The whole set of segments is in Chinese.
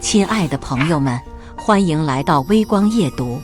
亲爱的朋友们，欢迎来到微光夜读。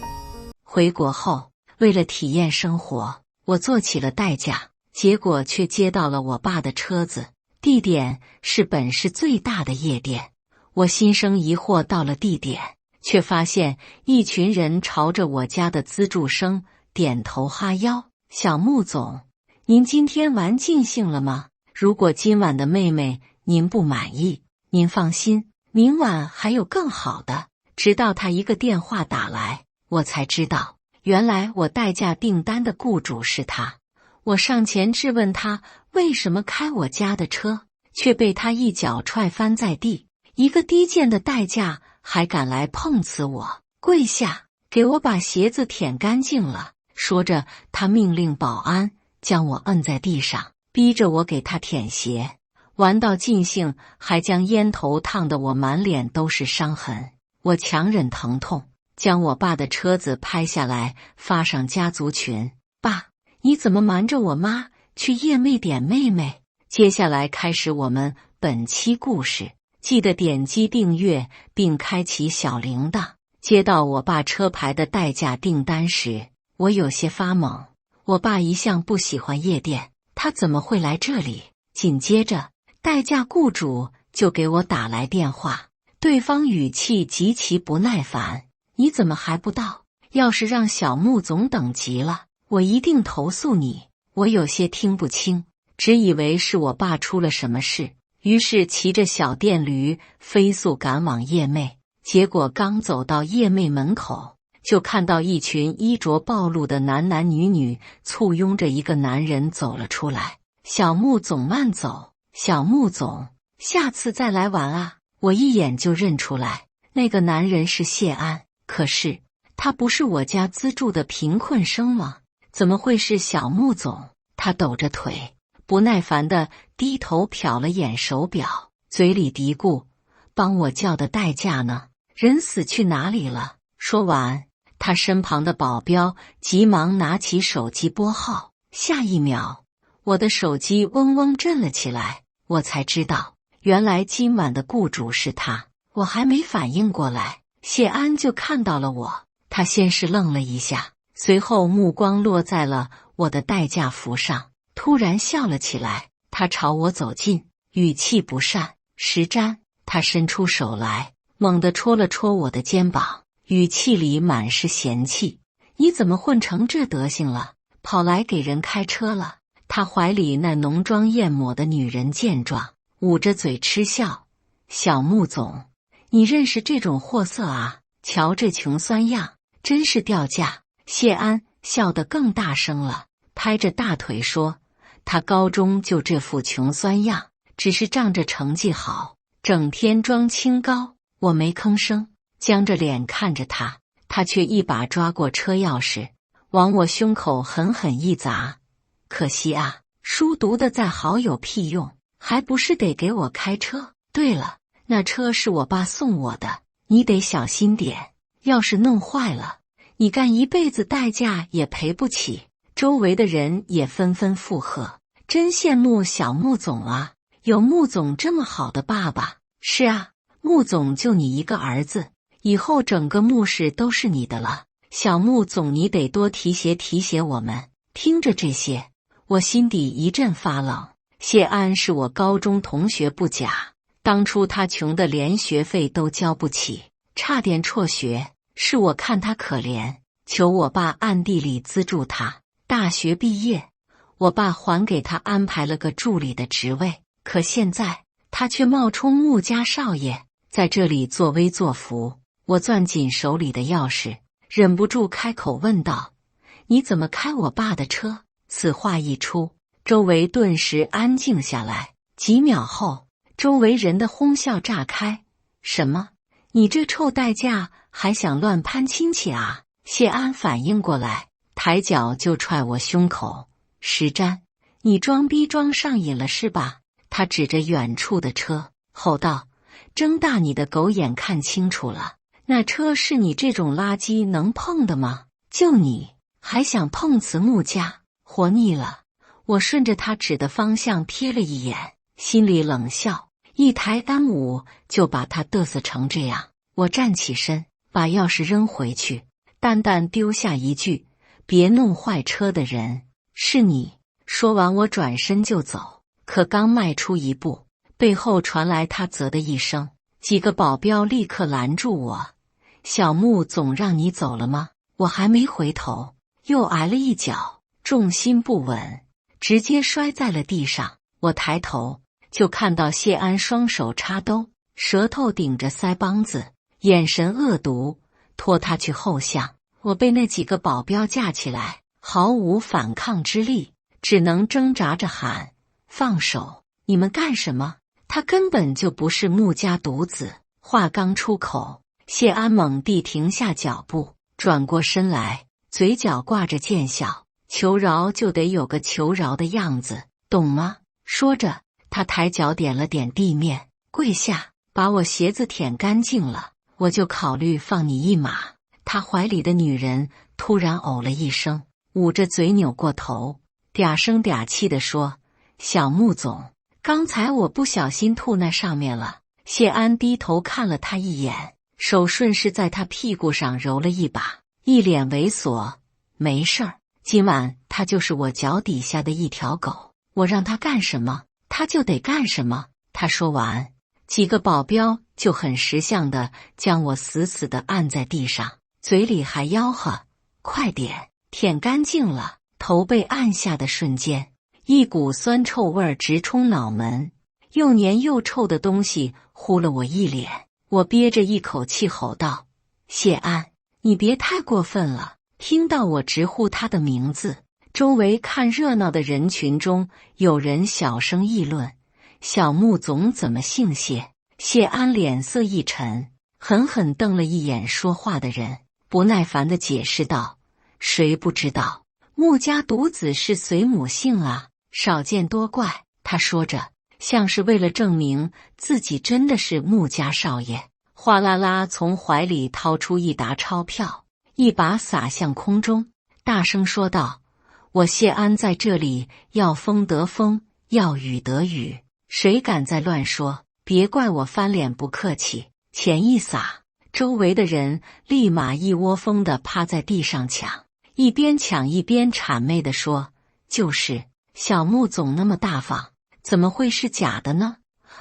回国后，为了体验生活，我做起了代驾，结果却接到了我爸的车子，地点是本市最大的夜店。我心生疑惑，到了地点，却发现一群人朝着我家的资助生点头哈腰。小穆总，您今天玩尽兴了吗？如果今晚的妹妹您不满意，您放心，明晚还有更好的。直到他一个电话打来，我才知道，原来我代驾订单的雇主是他。我上前质问他为什么开我家的车，却被他一脚踹翻在地。一个低贱的代驾还敢来碰瓷我，跪下，给我把鞋子舔干净了。说着，他命令保安将我摁在地上，逼着我给他舔鞋。玩到尽兴，还将烟头烫得我满脸都是伤痕。我强忍疼痛，将我爸的车子拍下来发上家族群。爸，你怎么瞒着我妈去夜妹点妹妹？接下来开始我们本期故事，记得点击订阅并开启小铃铛。接到我爸车牌的代驾订单时，我有些发懵。我爸一向不喜欢夜店，他怎么会来这里？紧接着，代驾雇主就给我打来电话，对方语气极其不耐烦：“你怎么还不到？要是让小穆总等急了，我一定投诉你。”我有些听不清，只以为是我爸出了什么事，于是骑着小电驴飞速赶往夜妹。结果刚走到夜妹门口，就看到一群衣着暴露的男男女女簇拥着一个男人走了出来。小穆总慢走，小穆总，下次再来玩啊！我一眼就认出来，那个男人是谢安。可是他不是我家资助的贫困生吗？怎么会是小穆总？他抖着腿，不耐烦地低头瞟了眼手表，嘴里嘀咕：“帮我叫的代驾呢？人死去哪里了？”说完，他身旁的保镖急忙拿起手机拨号。下一秒，我的手机嗡嗡震了起来，我才知道，原来今晚的雇主是他。我还没反应过来，谢安就看到了我。他先是愣了一下，随后目光落在了我的代驾服上，突然笑了起来。他朝我走近，语气不善：“石瞻。”他伸出手来，猛地戳了戳我的肩膀，语气里满是嫌弃：“你怎么混成这德行了？跑来给人开车了？”他怀里那浓妆艳抹的女人见状，捂着嘴嗤笑：“小穆总，你认识这种货色啊？瞧这穷酸样，真是掉价。”谢安笑得更大声了，拍着大腿说：“他高中就这副穷酸样，只是仗着成绩好，整天装清高。”我没吭声，僵着脸看着他，他却一把抓过车钥匙，往我胸口狠狠一砸。可惜啊，书读的再好有屁用，还不是得给我开车。对了，那车是我爸送我的，你得小心点，要是弄坏了，你干一辈子代驾也赔不起。周围的人也纷纷附和：“真羡慕小穆总啊，有穆总这么好的爸爸。”是啊，穆总就你一个儿子，以后整个穆氏都是你的了。小穆总，你得多提携提携我们。听着这些，我心底一阵发冷。谢安是我高中同学不假，当初他穷得连学费都交不起，差点辍学，是我看他可怜，求我爸暗地里资助他。大学毕业，我爸还给他安排了个助理的职位，可现在他却冒充穆家少爷，在这里作威作福。我攥紧手里的钥匙，忍不住开口问道：“你怎么开我爸的车？”此话一出，周围顿时安静下来。几秒后，周围人的哄笑炸开：“什么？你这臭代驾还想乱攀亲戚啊？”谢安反应过来，抬脚就踹我胸口：“石瞻，你装逼装上瘾了是吧？”他指着远处的车，吼道：“睁大你的狗眼看清楚了，那车是你这种垃圾能碰的吗？就你还想碰瓷穆家，活腻了！”我顺着他指的方向瞥了一眼，心里冷笑，一抬单舞就把他嘚瑟成这样。我站起身，把钥匙扔回去，淡淡丢下一句：“别弄坏车的人是你。”说完，我转身就走，可刚迈出一步，背后传来他啧的一声，几个保镖立刻拦住我：“小穆总让你走了吗？”我还没回头，又挨了一脚，重心不稳，直接摔在了地上。我抬头就看到谢安双手插兜，舌头顶着腮帮子，眼神恶毒，拖他去后巷。我被那几个保镖架起来，毫无反抗之力，只能挣扎着喊：“放手！你们干什么？他根本就不是穆家独子。”话刚出口，谢安猛地停下脚步，转过身来，嘴角挂着贱笑：“求饶就得有个求饶的样子，懂吗？”说着，他抬脚点了点地面，跪下，把我鞋子舔干净了，我就考虑放你一马。他怀里的女人突然哦了一声，捂着嘴扭过头，嗲声嗲气地说：“小穆总，刚才我不小心吐那上面了。”谢安低头看了他一眼，手顺势在他屁股上揉了一把，一脸猥琐：“没事儿，今晚他就是我脚底下的一条狗，我让他干什么他就得干什么。”他说完，几个保镖就很识相的将我死死的按在地上，嘴里还吆喝：“快点，舔干净了！”头被按下的瞬间，一股酸臭味直冲脑门，又黏又臭的东西呼了我一脸。我憋着一口气吼道：“谢安，你别太过分了！”听到我直呼他的名字，周围看热闹的人群中有人小声议论：“小穆总怎么姓谢？”谢安脸色一沉，狠狠瞪了一眼说话的人，不耐烦地解释道：“谁不知道穆家独子是随母姓啊，少见多怪。”他说着，像是为了证明自己真的是穆家少爷，哗啦啦从怀里掏出一沓钞票，一把撒向空中，大声说道：“我谢安在这里要风得风，要雨得雨，谁敢再乱说，别怪我翻脸不客气。”钱一撒，周围的人立马一窝蜂地趴在地上抢，一边抢一边谄媚地说：“就是小穆总那么大方，怎么会是假的呢？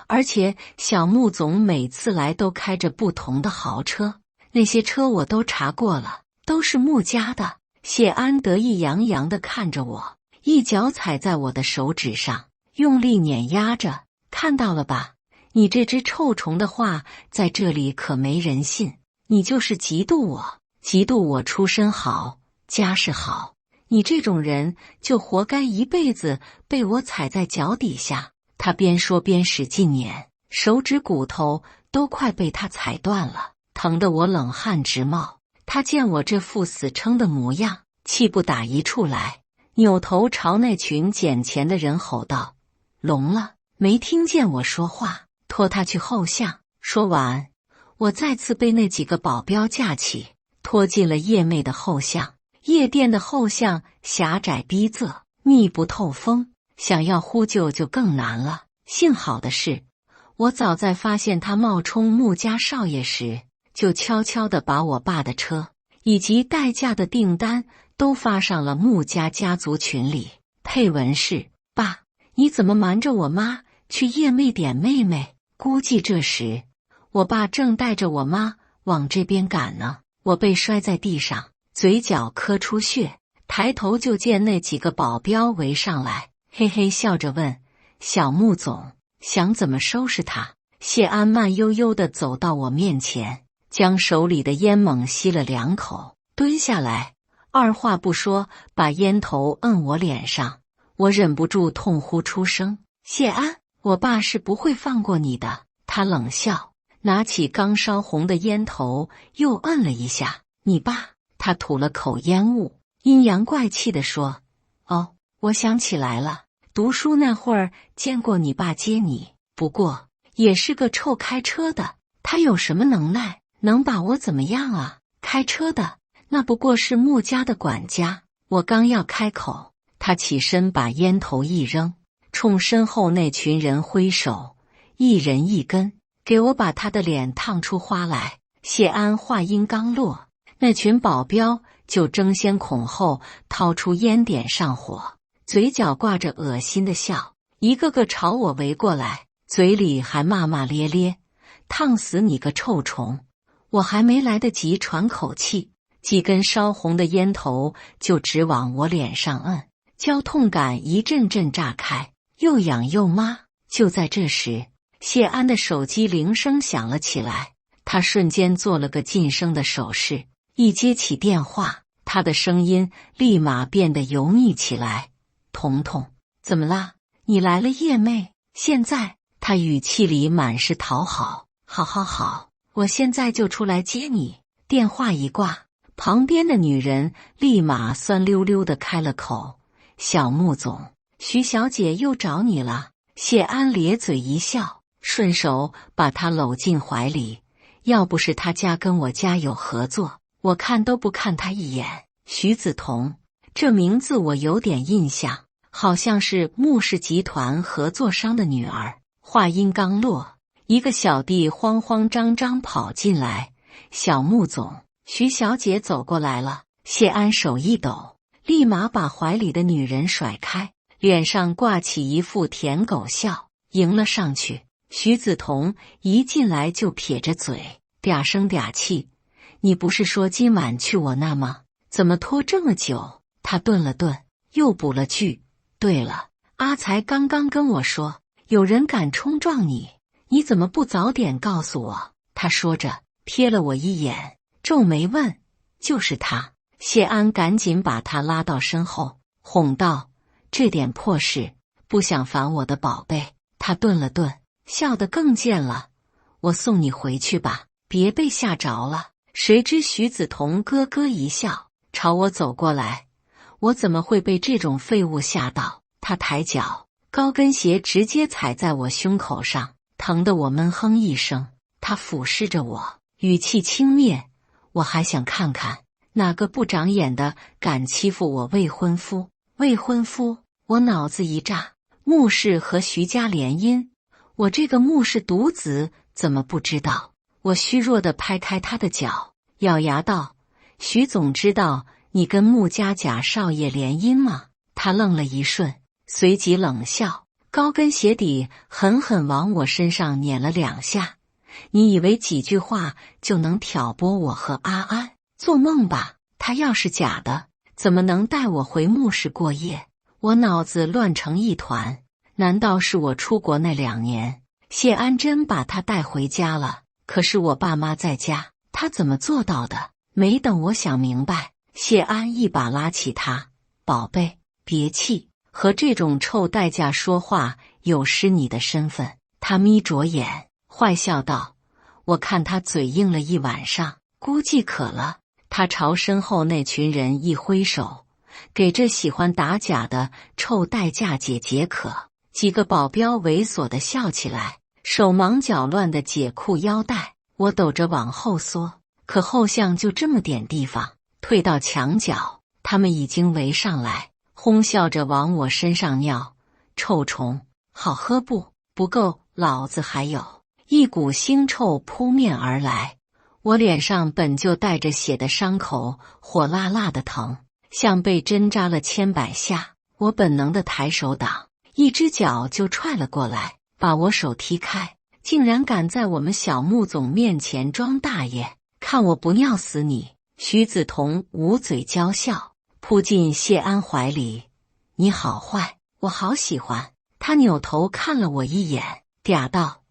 而且小穆总每次来都开着不同的豪车，那些车我都查过了，都是穆家的。”谢安得意洋洋地看着我，一脚踩在我的手指上，用力碾压着：“看到了吧？你这只臭虫的话在这里可没人信，你就是嫉妒我，嫉妒我出身好，家世好，你这种人就活该一辈子被我踩在脚底下。”他边说边使劲碾，手指骨头都快被他踩断了，疼得我冷汗直冒。他见我这副死撑的模样，气不打一处来，扭头朝那群捡钱的人吼道：“聋了，没听见我说话？拖他去后巷！”说完，我再次被那几个保镖架起，拖进了夜魅的后巷。夜店的后巷狭窄逼仄，密不透风，想要呼救就更难了。幸好的是，我早在发现他冒充穆家少爷时，就悄悄地把我爸的车以及代驾的订单都发上了穆家家族群里，配文是：“爸，你怎么瞒着我妈去夜魅点妹妹？”估计这时我爸正带着我妈往这边赶呢。我被摔在地上，嘴角磕出血，抬头就见那几个保镖围上来，嘿嘿笑着问：“小穆总，想怎么收拾他？”谢安慢悠悠地走到我面前，将手里的烟猛吸了2口，蹲下来，二话不说把烟头摁我脸上。我忍不住痛呼出声：“谢安，我爸是不会放过你的。”他冷笑，拿起刚烧红的烟头又摁了一下。“你爸？”他吐了口烟雾，阴阳怪气地说：“哦，我想起来了，读书那会儿见过你爸接你，不过也是个臭开车的。他有什么能耐，能把我怎么样啊？开车的那不过是穆家的管家。”我刚要开口，他起身把烟头一扔，冲身后那群人挥手，一人一根，给我把他的脸烫出花来。谢安话音刚落，那群保镖就争先恐后掏出烟点上火，嘴角挂着恶心的笑，一个个朝我围过来，嘴里还骂骂咧咧：“烫死你个臭虫！”我还没来得及喘口气，几根烧红的烟头就直往我脸上摁，焦痛感一阵阵炸开，又痒又麻。就在这时，谢安的手机铃声响了起来，他瞬间做了个噤声的手势，一接起电话，他的声音立马变得油腻起来：“彤彤，怎么啦？你来了，叶妹。现在？”他语气里满是讨好。“好好好，我现在就出来接你。”电话一挂，旁边的女人立马酸溜溜地开了口：“小穆总，徐小姐又找你了。”谢安咧嘴一笑，顺手把她搂进怀里。要不是他家跟我家有合作，我看都不看他一眼。徐子彤，这名字我有点印象，好像是穆氏集团合作商的女儿。话音刚落，一个小弟慌慌张张跑进来：“小穆总，徐小姐走过来了。”谢安手一抖，立马把怀里的女人甩开，脸上挂起一副舔狗笑，迎了上去。徐子彤一进来就撇着嘴，嗲声嗲气：“你不是说今晚去我那吗？怎么拖这么久？”他顿了顿，又补了句：“对了，阿才刚刚跟我说，有人敢冲撞你，你怎么不早点告诉我？”他说着，瞥了我一眼，皱眉问：“就是他？”谢安赶紧把他拉到身后，哄道：“这点破事，不想烦我的宝贝。”他顿了顿，笑得更贱了：“我送你回去吧，别被吓着了。”谁知徐子彤咯咯一笑，朝我走过来。我怎么会被这种废物吓到？他抬脚，高跟鞋直接踩在我胸口上，疼得我闷哼一声。他俯视着我，语气轻蔑：“我还想看看哪个不长眼的敢欺负我未婚夫。”未婚夫？我脑子一炸，穆氏和徐家联姻，我这个穆氏独子怎么不知道？我虚弱地拍开他的脚，咬牙道：“徐总知道你跟穆家贾少爷联姻吗？”他愣了一瞬，随即冷笑，高跟鞋底狠狠往我身上碾了2下。“你以为几句话就能挑拨我和阿安？做梦吧！他要是假的，怎么能带我回穆氏过夜？”我脑子乱成一团，难道是我出国那2年，谢安真把他带回家了？可是我爸妈在家，他怎么做到的？没等我想明白，谢安一把拉起他：“宝贝，别气，和这种臭代驾说话有失你的身份。”他眯着眼，坏笑道：“我看他嘴硬了一晚上，估计渴了。”他朝身后那群人一挥手，给这喜欢打假的臭代驾解解渴。几个保镖猥琐地笑起来，手忙脚乱地解裤腰带。我抖着往后缩，可后巷就这么点地方，退到墙角，他们已经围上来，哄笑着往我身上尿。“臭虫，好喝不？不够，老子还有！”一股腥臭扑面而来，我脸上本就带着血的伤口火辣辣的疼，像被针扎了千百下。我本能的抬手挡，一只脚就踹了过来，把我手踢开。竟然敢在我们小穆总面前装大爷，看我不尿死你！徐子彤捂嘴娇笑，扑进谢安怀里：“你好坏，我好喜欢。”他扭头看了我一眼，嗲道：“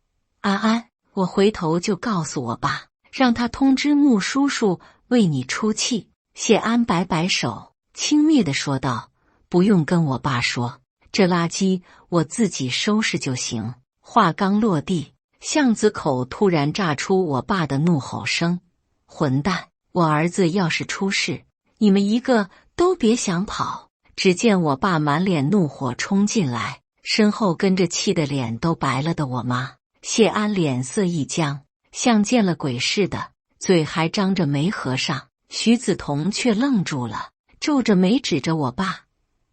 安安，我回头就告诉我爸，让他通知穆叔叔为你出气。”谢安摆摆手，轻蔑地说道：“不用跟我爸说，这垃圾我自己收拾就行。”话刚落地，巷子口突然炸出我爸的怒吼声：“混蛋！我儿子要是出事，你们一个都别想跑！”只见我爸满脸怒火冲进来，身后跟着气得脸都白了的我妈。谢安脸色一僵，像见了鬼似的，嘴还张着没合上。徐子彤却愣住了，皱着眉指着我爸：“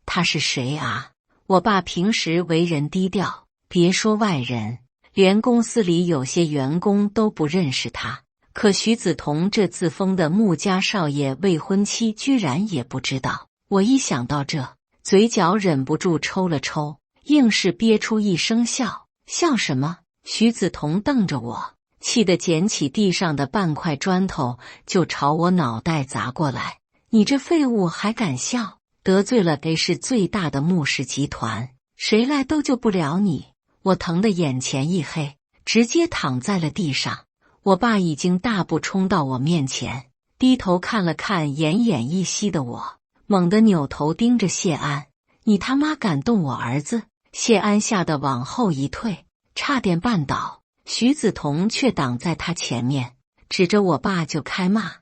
他是谁啊？”我爸平时为人低调，别说外人，连公司里有些员工都不认识他。可徐子彤这自封的穆家少爷未婚妻居然也不知道。我一想到这，嘴角忍不住抽了抽，硬是憋出一声笑。笑什么？徐子彤瞪着我，气得捡起地上的半块砖头就朝我脑袋砸过来。你这废物还敢笑？得罪了 A 市最大的穆氏集团，谁来都救不了你。我疼得眼前一黑，直接躺在了地上。我爸已经大步冲到我面前，低头看了看奄奄一息的我，猛地扭头盯着谢安。你他妈敢动我儿子！谢安吓得往后一退，差点绊倒。徐子彤却挡在他前面，指着我爸就开骂。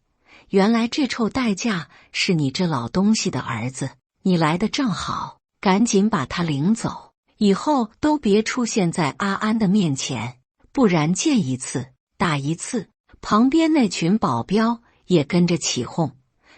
原来这臭代驾是你这老东西的儿子，你来得正好，赶紧把他领走，以后都别出现在阿安的面前，不然见一次打一次。旁边那群保镖也跟着起哄，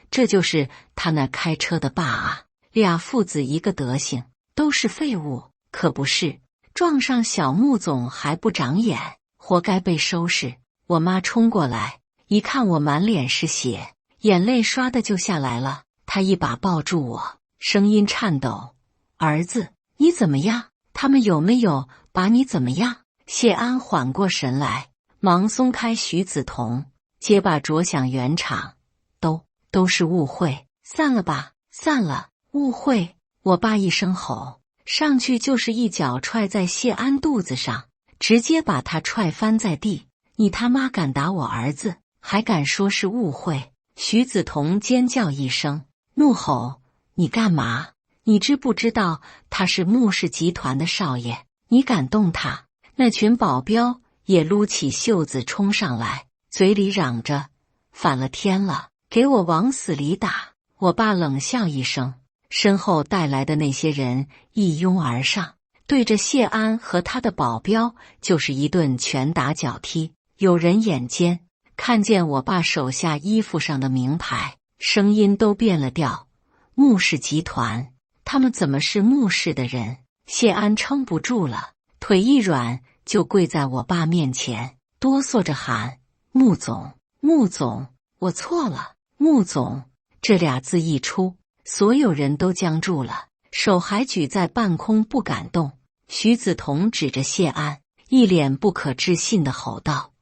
这就是他那开车的爸啊，俩父子一个德行，都是废物。可不是，撞上小穆总还不长眼，活该被收拾。我妈冲过来，一看我满脸是血，眼泪唰的就下来了。她一把抱住我，声音颤抖：儿子，你怎么样？他们有没有把你怎么样？谢安缓过神来，忙松开徐子彤，结巴着想圆场：都是误会，散了吧，散了。误会！我爸一声吼，上去就是一脚踹在谢安肚子上，直接把他踹翻在地。你他妈敢打我儿子，还敢说是误会！徐子彤尖叫一声，怒吼：你干嘛？你知不知道他是穆氏集团的少爷？你敢动他？那群保镖也撸起袖子冲上来，嘴里嚷着：反了天了，给我往死里打！我爸冷笑一声，身后带来的那些人一拥而上，对着谢安和他的保镖就是一顿拳打脚踢。有人眼尖，看见我爸手下衣服上的名牌，声音都变了调：穆氏集团，他们怎么是穆氏的人？谢安撑不住了，腿一软就跪在我爸面前，哆嗦着喊：穆总，穆总，我错了，穆总。这俩字一出，所有人都僵住了，手还举在半空不敢动。徐子彤指着谢安，一脸不可置信地吼道：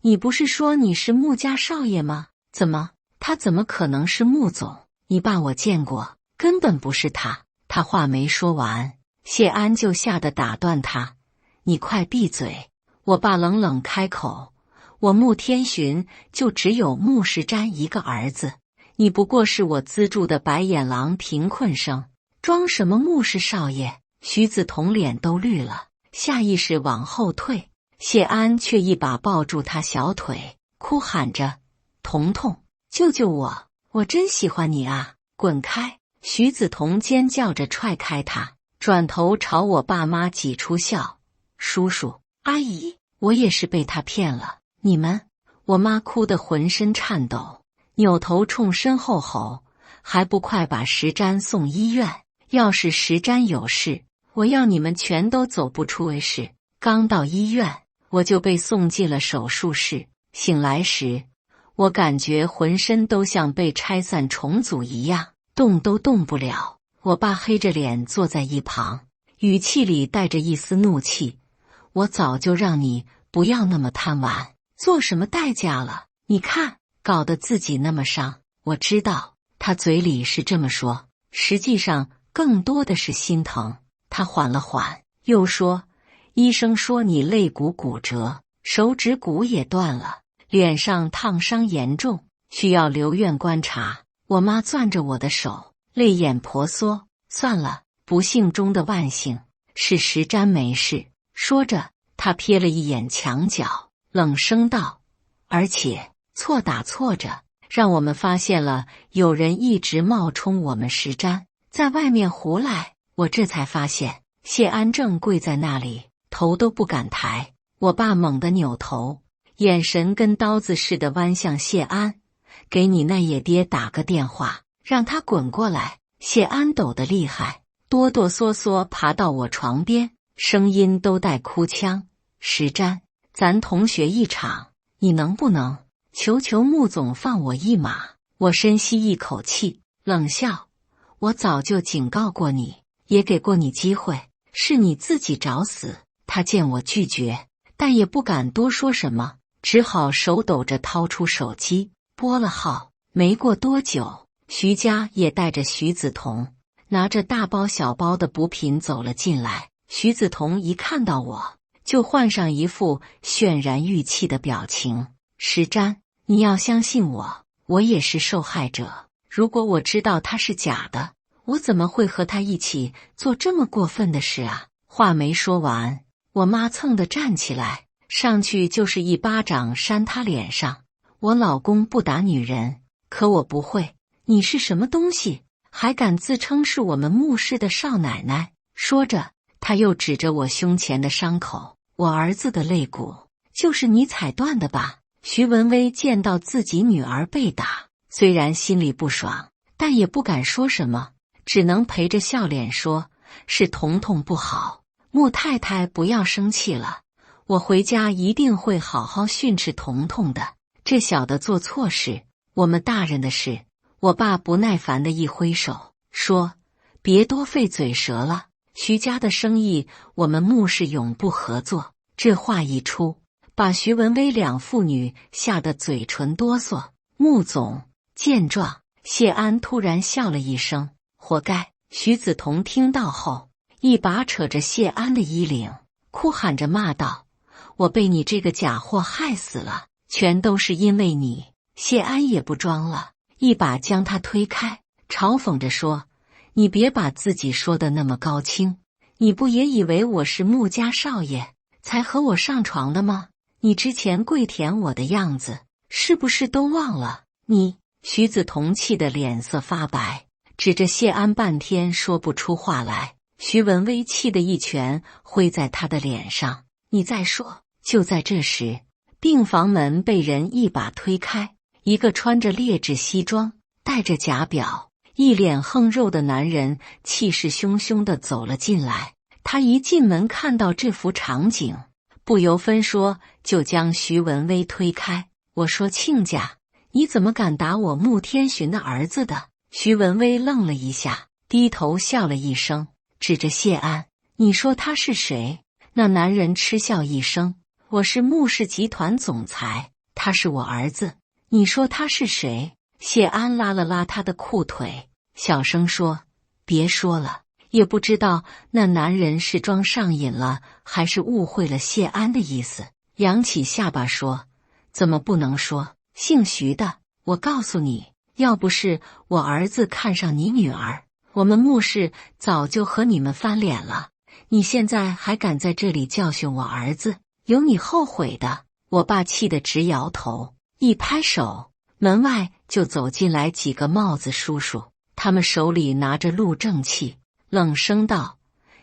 你不是说你是穆家少爷吗？怎么他怎么可能是穆总？你爸我见过，根本不是他。他话没说完，谢安就吓得打断他：你快闭嘴！我爸冷冷开口：我穆天寻就只有穆时瞻一个儿子，你不过是我资助的白眼狼贫困生，装什么穆氏少爷？徐子彤脸都绿了，下意识往后退。谢安却一把抱住他小腿，哭喊着：彤彤，救救我！我真喜欢你啊！滚开！徐子彤尖叫着踹开他，转头朝我爸妈挤出笑：叔叔阿姨，我也是被他骗了，你们……我妈哭得浑身颤抖，扭头冲身后吼：还不快把石瞻送医院！要是石瞻有事，我要你们全都走不出卫视。刚到医院，我就被送进了手术室。醒来时，我感觉浑身都像被拆散重组一样，动都动不了。我爸黑着脸坐在一旁，语气里带着一丝怒气：我早就让你不要那么贪玩，做什么代价了？你看，搞得自己那么伤。我知道他嘴里是这么说，实际上更多的是心疼。他缓了缓，又说：医生说你肋骨骨折，手指骨也断了，脸上烫伤严重，需要留院观察。我妈攥着我的手，泪眼婆娑。算了，不幸中的万幸，是石瞻没事。说着，他瞥了一眼墙角，冷声道：而且错打错着，让我们发现了有人一直冒充我们石瞻，在外面胡来。我这才发现，谢安正跪在那里，头都不敢抬。我爸猛地扭头，眼神跟刀子似的剜向谢安：给你那野爹打个电话，让他滚过来。谢安抖得厉害，哆哆嗦嗦爬到我床边，声音都带哭腔：石瞻，咱同学一场，你能不能求求穆总放我一马？我深吸一口气，冷笑：我早就警告过你，也给过你机会，是你自己找死。他见我拒绝，但也不敢多说什么，只好手抖着掏出手机拨了号。没过多久，徐家也带着徐子彤，拿着大包小包的补品走了进来。徐子彤一看到我，就换上一副渲然欲泣的表情。石瞻，你要相信我，我也是受害者。如果我知道他是假的，我怎么会和他一起做这么过分的事啊？话没说完，我妈蹭地站起来，上去就是一巴掌扇他脸上。我老公不打女人，可我不会。你是什么东西，还敢自称是我们穆氏的少奶奶？说着，他又指着我胸前的伤口，我儿子的肋骨就是你踩断的吧？徐文威见到自己女儿被打，虽然心里不爽，但也不敢说什么，只能陪着笑脸说：是彤彤不好，穆太太不要生气了，我回家一定会好好训斥彤彤的。这小的做错事，我们大人的事。我爸不耐烦地一挥手，说：别多费嘴舌了，徐家的生意我们穆氏永不合作。这话一出，把徐文威两父女吓得嘴唇哆嗦。穆总见状，谢安突然笑了一声：活该。徐子彤听到后，一把扯着谢安的衣领，哭喊着骂道：我被你这个假货害死了，全都是因为你。谢安也不装了，一把将他推开，嘲讽着说：你别把自己说的那么高清，你不也以为我是穆家少爷才和我上床的吗？你之前跪舔我的样子是不是都忘了？你……徐子彤气得脸色发白，指着谢安半天说不出话来。徐文威气得一拳挥在他的脸上：你再说！就在这时，病房门被人一把推开，一个穿着劣质西装、戴着假表、一脸横肉的男人气势汹汹地走了进来。他一进门看到这幅场景，不由分说就将徐文威推开。我说：亲家，你怎么敢打我穆天寻的儿子的？徐文威愣了一下，低头笑了一声，指着谢安：你说他是谁？那男人嗤笑一声：我是穆氏集团总裁，他是我儿子。你说他是谁？谢安拉了拉他的裤腿，小声说：别说了。也不知道那男人是装上瘾了，还是误会了谢安的意思，扬起下巴说：怎么不能说？姓徐的，我告诉你，要不是我儿子看上你女儿，我们穆氏早就和你们翻脸了。你现在还敢在这里教训我儿子，有你后悔的。我爸气得直摇头，一拍手，门外就走进来几个帽子叔叔，他们手里拿着路政器，冷声道：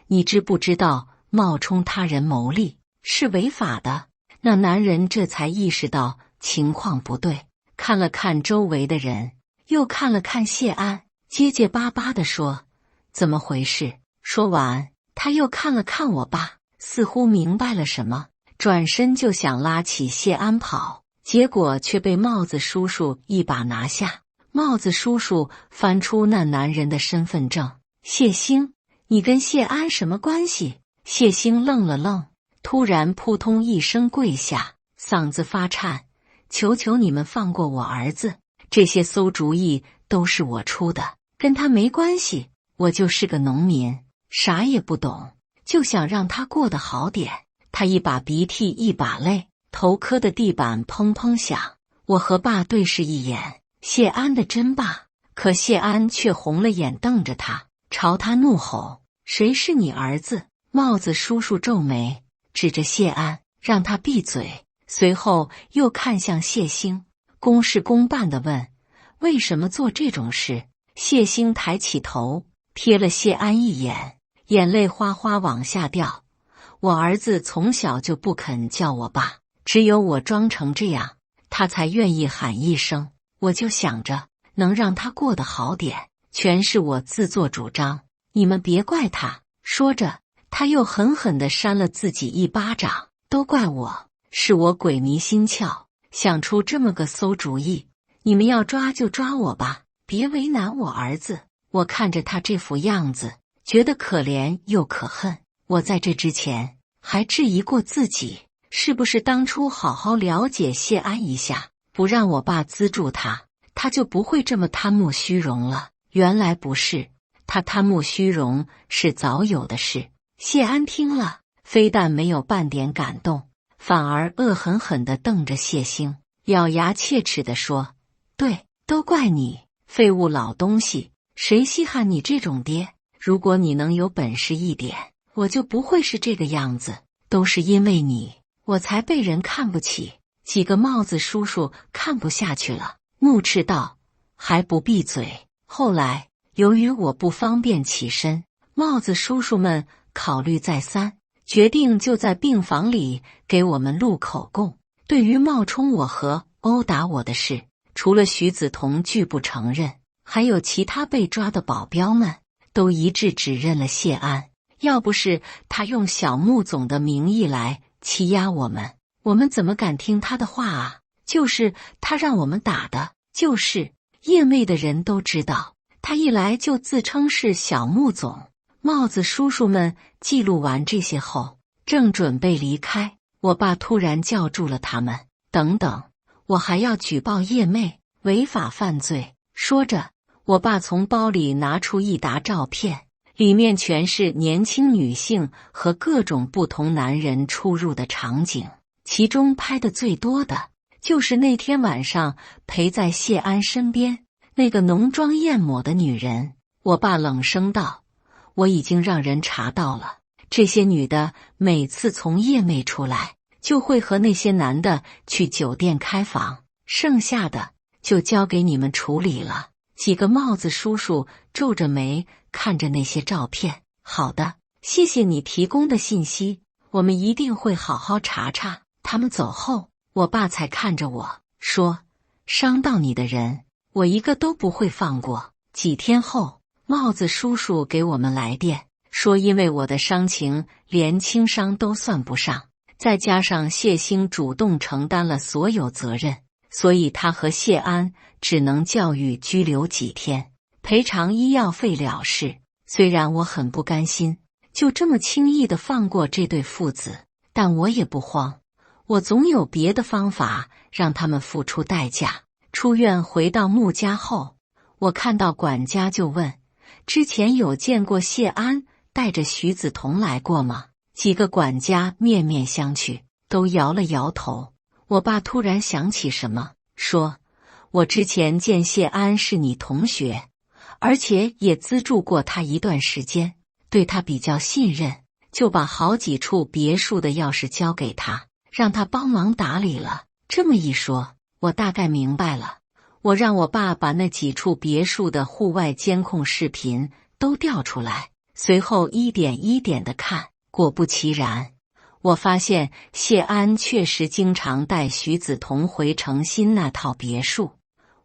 你知不知道冒充他人牟利是违法的？那男人这才意识到情况不对，看了看周围的人，又看了看谢安，结结巴巴地说：怎么回事？说完，他又看了看我爸，似乎明白了什么，转身就想拉起谢安跑，结果却被帽子叔叔一把拿下。帽子叔叔翻出那男人的身份证：谢兴，你跟谢安什么关系？谢兴愣了愣，突然扑通一声跪下，嗓子发颤：求求你们放过我儿子，这些馊主意都是我出的，跟他没关系。我就是个农民，啥也不懂，就想让他过得好点。他一把鼻涕一把泪，头磕的地板砰砰响。我和爸对视一眼，谢安的真爸，可谢安却红了眼瞪着他，朝他怒吼：谁是你儿子？帽子叔叔皱眉，指着谢安，让他闭嘴。随后又看向谢兴，公事公办地问：为什么做这种事？谢兴抬起头，瞥了谢安一眼，眼泪哗哗往下掉。我儿子从小就不肯叫我爸，只有我装成这样，他才愿意喊一声。我就想着能让他过得好点，全是我自作主张，你们别怪他。说着，他又狠狠地扇了自己一巴掌。都怪我，是我鬼迷心窍，想出这么个馊主意。你们要抓就抓我吧，别为难我儿子。我看着他这副样子，觉得可怜又可恨。我在这之前还质疑过自己，是不是当初好好了解谢安一下，不让我爸资助他，他就不会这么贪慕虚荣了。原来不是，他贪慕虚荣是早有的事。谢安听了，非但没有半点感动，反而恶狠狠地瞪着谢兴，咬牙切齿地说：对，都怪你，废物老东西，谁稀罕你这种爹？如果你能有本事一点，我就不会是这个样子。都是因为你，我才被人看不起。几个帽子叔叔看不下去了，怒斥道：还不闭嘴！后来由于我不方便起身，帽子叔叔们考虑再三，决定就在病房里给我们录口供。对于冒充我和殴打我的事，除了徐子彤拒不承认，还有其他被抓的保镖们都一致指认了谢安。要不是他用小穆总的名义来欺压我们，我们怎么敢听他的话啊？就是他让我们打的，就是叶妹的人都知道，他一来就自称是小穆总。帽子叔叔们记录完这些后，正准备离开，我爸突然叫住了他们：等等，我还要举报叶妹违法犯罪。说着，我爸从包里拿出一沓照片，里面全是年轻女性和各种不同男人出入的场景，其中拍的最多的就是那天晚上陪在谢安身边那个浓妆艳抹的女人。我爸冷声道：我已经让人查到了，这些女的每次从叶妹出来，就会和那些男的去酒店开房，剩下的就交给你们处理了。几个帽子叔叔皱着眉看着那些照片。好的，谢谢你提供的信息，我们一定会好好查查。他们走后，我爸才看着我说：伤到你的人，我一个都不会放过。几天后，帽子叔叔给我们来电，说因为我的伤情连轻伤都算不上，再加上谢兴主动承担了所有责任，所以他和谢安只能教育拘留几天，赔偿医药费了事。虽然我很不甘心就这么轻易地放过这对父子，但我也不慌，我总有别的方法让他们付出代价。出院回到穆家后，我看到管家就问：之前有见过谢安带着徐子彤来过吗？几个管家面面相觑，都摇了摇头。我爸突然想起什么，说：我之前见谢安是你同学，而且也资助过他一段时间，对他比较信任，就把好几处别墅的钥匙交给他，让他帮忙打理了。这么一说，我大概明白了。我让我爸把那几处别墅的户外监控视频都调出来，随后一点一点地看。果不其然，我发现谢安确实经常带徐子彤回诚心那套别墅。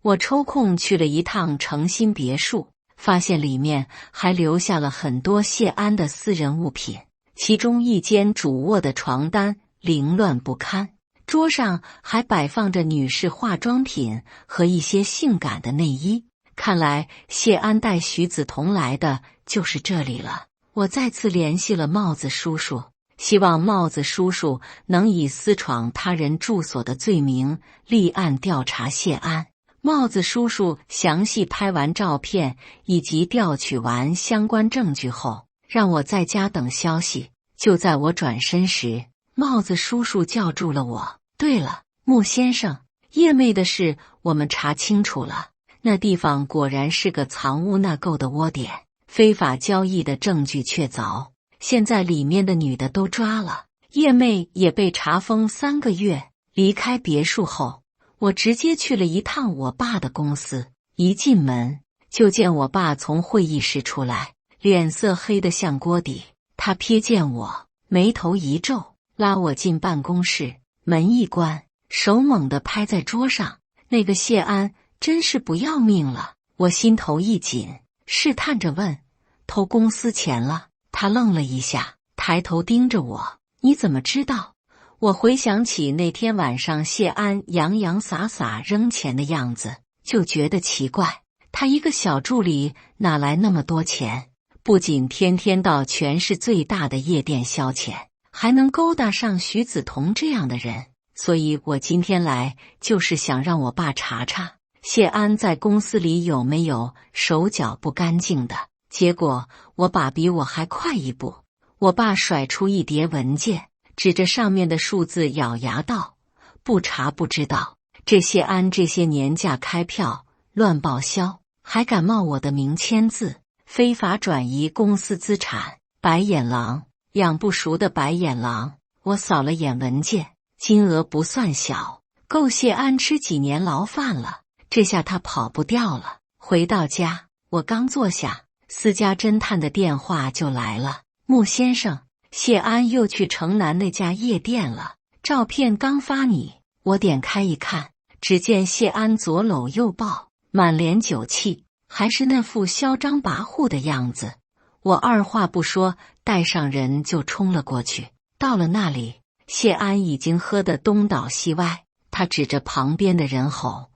我抽空去了一趟诚心别墅，发现里面还留下了很多谢安的私人物品，其中一间主卧的床单凌乱不堪，桌上还摆放着女士化妆品和一些性感的内衣。看来谢安带徐子彤来的就是这里了。我再次联系了帽子叔叔，希望帽子叔叔能以私闯他人住所的罪名立案调查谢安。帽子叔叔详细拍完照片以及调取完相关证据后，让我在家等消息。就在我转身时，帽子叔叔叫住了我。对了，穆先生，叶妹的事我们查清楚了，那地方果然是个藏污纳垢的窝点，非法交易的证据确凿，现在里面的女的都抓了，叶妹也被查封3个月。离开别墅后，我直接去了一趟我爸的公司，一进门就见我爸从会议室出来，脸色黑得像锅底。他瞥见我，眉头一皱，拉我进办公室，门一关，手猛地拍在桌上。那个谢安真是不要命了。我心头一紧，试探着问：偷公司钱了？他愣了一下，抬头盯着我：你怎么知道？我回想起那天晚上谢安洋洋洒洒扔钱的样子，就觉得奇怪，他一个小助理哪来那么多钱？不仅天天到全市最大的夜店消遣，还能勾搭上徐子彤这样的人。所以我今天来就是想让我爸查查谢安在公司里有没有手脚不干净的。结果我爸比我还快一步，我爸甩出一叠文件，指着上面的数字咬牙道：不查不知道，这谢安这些年假开票乱报销，还敢冒我的名签字，非法转移公司资产，白眼狼，养不熟的白眼狼。我扫了眼文件，金额不算小，够谢安吃几年牢饭了，这下他跑不掉了。回到家，我刚坐下，私家侦探的电话就来了。穆先生，谢安又去城南那家夜店了，照片刚发你。我点开一看，只见谢安左搂右抱，满脸酒气，还是那副嚣张跋扈的样子。我二话不说，带上人就冲了过去。到了那里，谢安已经喝得东倒西歪，他指着旁边的人吼：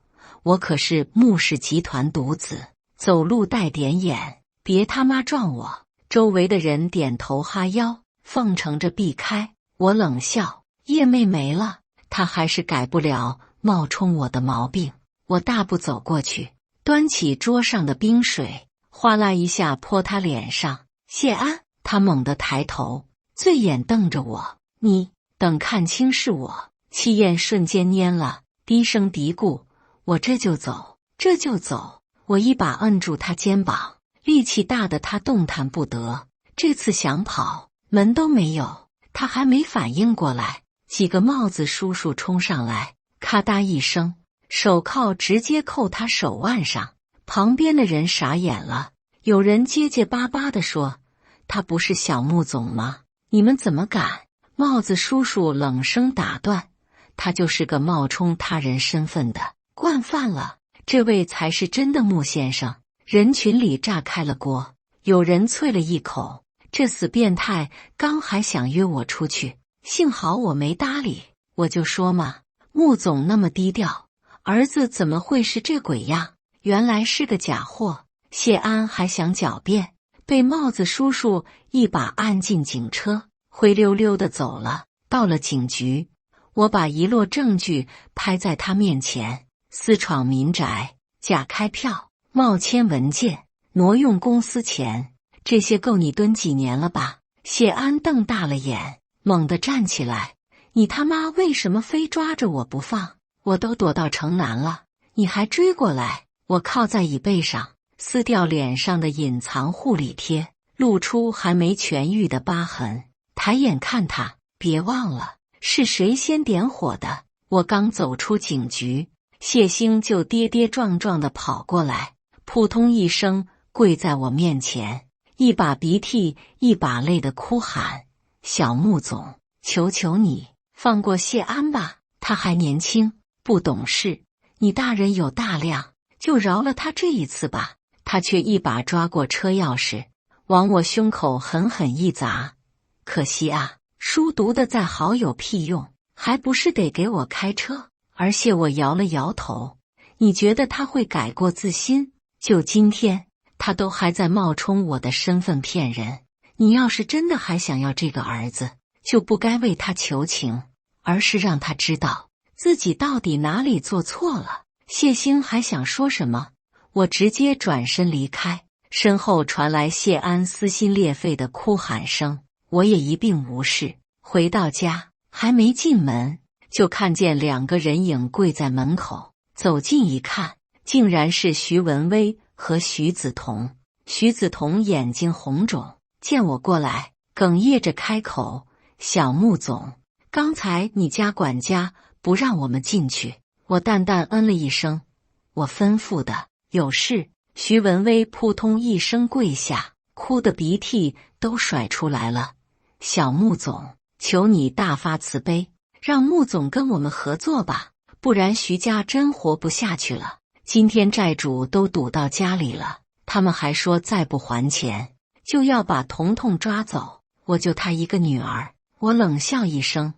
我可是穆氏集团独子，走路带点眼，别他妈撞我！周围的人点头哈腰，奉承着避开。我冷笑：叶妹没了，她还是改不了冒充我的毛病。我大步走过去，端起桌上的冰水，哗啦一下泼他脸上。谢安，他猛地抬头，醉眼瞪着我：你等看清是我！气焰瞬间蔫了，低声嘀咕：我这就走，这就走。我一把摁住他肩膀，力气大的他动弹不得。这次想跑，门都没有。他还没反应过来，几个帽子叔叔冲上来，咔嗒一声，手铐直接扣他手腕上。旁边的人傻眼了，有人结结巴巴地说：他不是小穆总吗？你们怎么敢？帽子叔叔冷声打断：他就是个冒充他人身份的惯犯了，这位才是真的穆先生。人群里炸开了锅，有人啐了一口：这死变态刚还想约我出去，幸好我没搭理。我就说嘛，穆总那么低调，儿子怎么会是这鬼样？原来是个假货。谢安还想狡辩，被帽子叔叔一把按进警车，灰溜溜的走了。到了警局，我把一摞证据拍在他面前：私闯民宅、假开票、冒签文件、挪用公司钱，这些够你蹲几年了吧？谢安瞪大了眼，猛地站起来：你他妈为什么非抓着我不放？我都躲到城南了，你还追过来？我靠在椅背上，撕掉脸上的隐藏护理贴，露出还没痊愈的疤痕，抬眼看他：别忘了是谁先点火的。我刚走出警局，谢兴就跌跌撞撞地跑过来，扑通一声跪在我面前，一把鼻涕一把泪地哭喊：小穆总，求求你放过谢安吧，他还年轻不懂事，你大人有大量，就饶了他这一次吧。他却一把抓过车钥匙，往我胸口狠狠一砸。可惜啊，书读的再好有屁用，还不是得给我开车。而且我摇了摇头：你觉得他会改过自新？就今天，他都还在冒充我的身份骗人。你要是真的还想要这个儿子，就不该为他求情，而是让他知道自己到底哪里做错了。谢兴还想说什么，我直接转身离开，身后传来谢安撕心裂肺的哭喊声，我也一并无视。回到家，还没进门，就看见两个人影跪在门口，走近一看，竟然是徐文威和徐子彤。徐子彤眼睛红肿，见我过来，哽咽着开口：小穆总，刚才你家管家不让我们进去。我淡淡嗯了一声：我吩咐的，有事。徐文威扑通一声跪下，哭得鼻涕都甩出来了：小穆总，求你大发慈悲，让穆总跟我们合作吧，不然徐家真活不下去了。今天债主都堵到家里了，他们还说再不还钱就要把彤彤抓走，我就他一个女儿。我冷笑一声：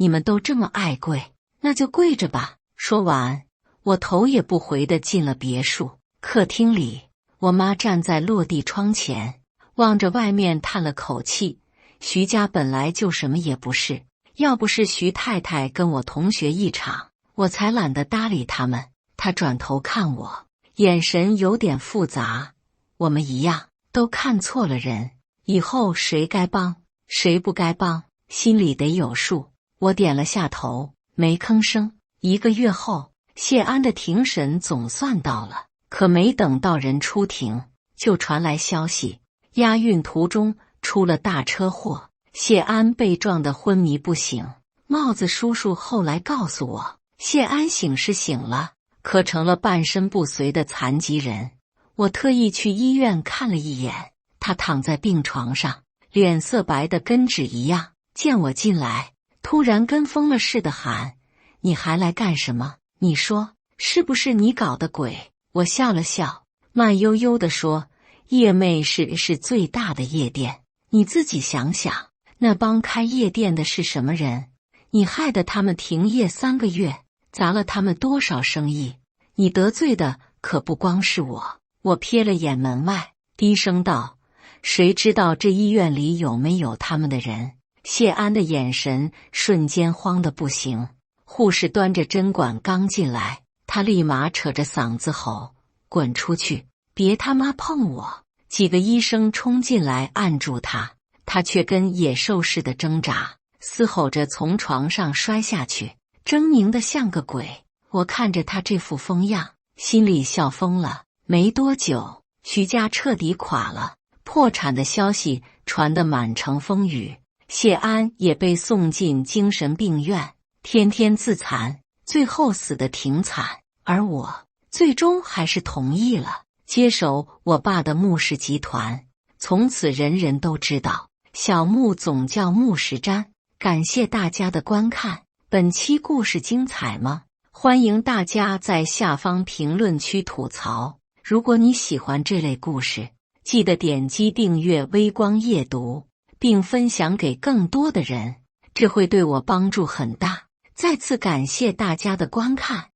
你们都这么爱跪，那就跪着吧。说完，我头也不回地进了别墅。客厅里，我妈站在落地窗前，望着外面叹了口气。徐家本来就什么也不是，要不是徐太太跟我同学一场，我才懒得搭理他们。她转头看我，眼神有点复杂。我们一样，都看错了人，以后谁该帮，谁不该帮，心里得有数。我点了下头，没吭声。1个月后，谢安的庭审总算到了，可没等到人出庭，就传来消息，押运途中出了大车祸，谢安被撞得昏迷不醒。帽子叔叔后来告诉我，谢安醒是醒了，可成了半身不遂的残疾人。我特意去医院看了一眼，他躺在病床上，脸色白得跟纸一样。见我进来，突然跟疯了似的喊：“你还来干什么？你说是不是你搞的鬼？”我笑了笑，慢悠悠地说：“夜魅是最大的夜店，你自己想想，那帮开夜店的是什么人？你害得他们停业3个月，砸了他们多少生意？你得罪的可不光是我。”我瞥了眼门外，低声道：“谁知道这医院里有没有他们的人？”谢安的眼神瞬间慌得不行。护士端着针管刚进来，他立马扯着嗓子吼：“滚出去！别他妈碰我！”几个医生冲进来按住他，他却跟野兽似的挣扎，嘶吼着从床上摔下去，狰狞得像个鬼。我看着他这副疯样，心里笑疯了。没多久，徐家彻底垮了，破产的消息传得满城风雨。谢安也被送进精神病院，天天自残，最后死得挺惨。而我最终还是同意了，接手我爸的穆氏集团。从此人人都知道，小穆总叫穆石瞻。感谢大家的观看，本期故事精彩吗？欢迎大家在下方评论区吐槽。如果你喜欢这类故事，记得点击订阅微光夜读，并分享给更多的人，这会对我帮助很大。再次感谢大家的观看。